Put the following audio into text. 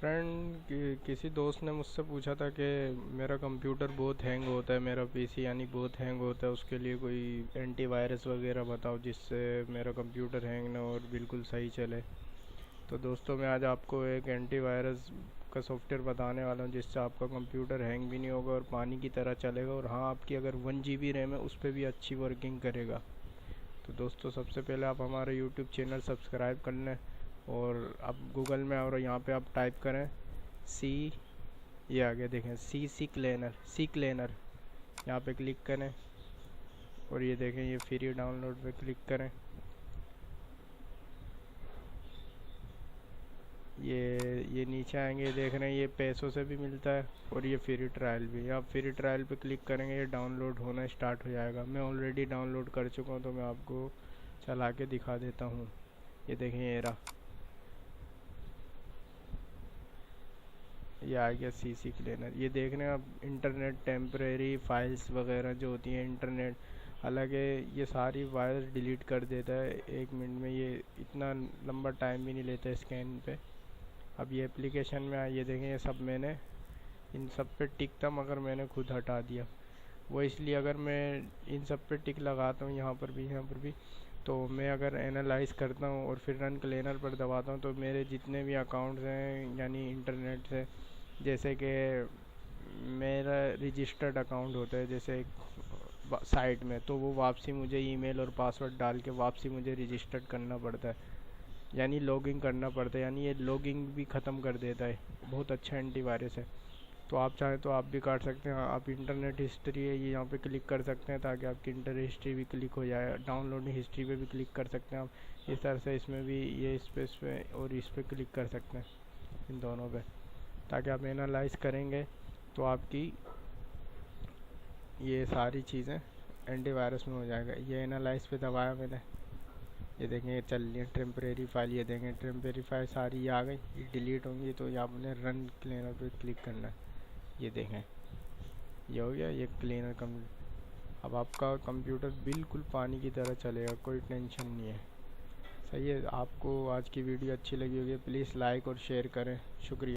किसी दोस्त ने मुझसे पूछा था कि मेरा कंप्यूटर बहुत हैंग होता है, मेरा पीसी यानी बहुत हैंग होता है, उसके लिए कोई एंटीवायरस वगैरह बताओ जिससे मेरा कंप्यूटर हैंग ना हो और बिल्कुल सही चले। तो दोस्तों, मैं आज आपको एक एंटीवायरस का सॉफ्टवेयर बताने वाला हूँ जिससे आपका कंप्यूटर हैंग भी नहीं होगा और पानी की तरह चलेगा, और हाँ, आपकी अगर 1 GB रैम है उस पर भी अच्छी वर्किंग करेगा। तो दोस्तों, सबसे पहले आप हमारा यूट्यूब चैनल सब्सक्राइब कर लें और आप गूगल में और यहाँ पे आप टाइप करें सी, ये आगे देखें सी क्लेनर, यहाँ पे क्लिक करें और ये देखें ये फ्री डाउनलोड पे क्लिक करें। ये नीचे आएंगे, देख रहे हैं ये पैसों से भी मिलता है और ये फ्री ट्रायल भी। आप फ्री ट्रायल पे क्लिक करेंगे, ये डाउनलोड होना स्टार्ट हो जाएगा। मैं ऑलरेडी डाउनलोड कर चुका हूँ तो मैं आपको चला के दिखा देता हूँ। ये देखें ये रहा, ये आ गया सी क्लीनर। ये देख रहे हैं आप, इंटरनेट टेम्परेरी फाइल्स वगैरह जो होती हैं इंटरनेट अलग है, ये सारी वायर्स डिलीट कर देता है 1 मिनट में। ये इतना लंबा टाइम भी नहीं लेता स्कैन पे। अब ये एप्लीकेशन में ये देखें, ये सब मैंने इन सब पे टिक था मगर मैंने खुद हटा दिया। वो इसलिए, अगर मैं इन सब पे टिक लगाता हूँ यहाँ पर भी, तो मैं अगर एनालाइज करता हूँ और फिर रन क्लीनर पर दबाता हूँ तो मेरे जितने भी अकाउंट्स हैं यानी इंटरनेट से, जैसे कि मेरा रजिस्टर्ड अकाउंट होता है जैसे एक साइट में, तो वो वापसी मुझे ईमेल और पासवर्ड डाल के वापसी मुझे रजिस्टर्ड करना पड़ता है, यानी लॉगिंग करना पड़ता है। यानी ये लॉगिंग भी ख़त्म कर देता है। बहुत अच्छा एंटीवायरस है। तो आप चाहें तो आप भी काट सकते हैं। आप इंटरनेट हिस्ट्री है ये यहाँ पे क्लिक कर सकते हैं ताकि आपकी इंटरनेट हिस्ट्री भी क्लिक हो जाए। डाउनलोडिंग हिस्ट्री पे भी क्लिक कर सकते हैं आप। इस तरह से इसमें भी ये इस पे और इस पे क्लिक कर सकते हैं, इन दोनों पे, ताकि आप एनालाइज करेंगे तो आपकी ये सारी चीज़ें एंटीवायरस में हो जाएगा। ये एनालाइज पे दबाया मैंने, ये देखें ये चल रही है टेम्परेरी फाइल। ये देखें टेम्परेरी फाइल सारी ये आ गई, ये डिलीट होंगी तो ये आपने रन क्लीनर पे क्लिक करना है। ये देखें ये हो गया, ये क्लीनर कंप्लीट। अब आपका कंप्यूटर बिल्कुल पानी की तरह चलेगा, कोई टेंशन नहीं है। सही है। आपको आज की वीडियो अच्छी लगी होगी, प्लीज़ लाइक और शेयर करें। शुक्रिया।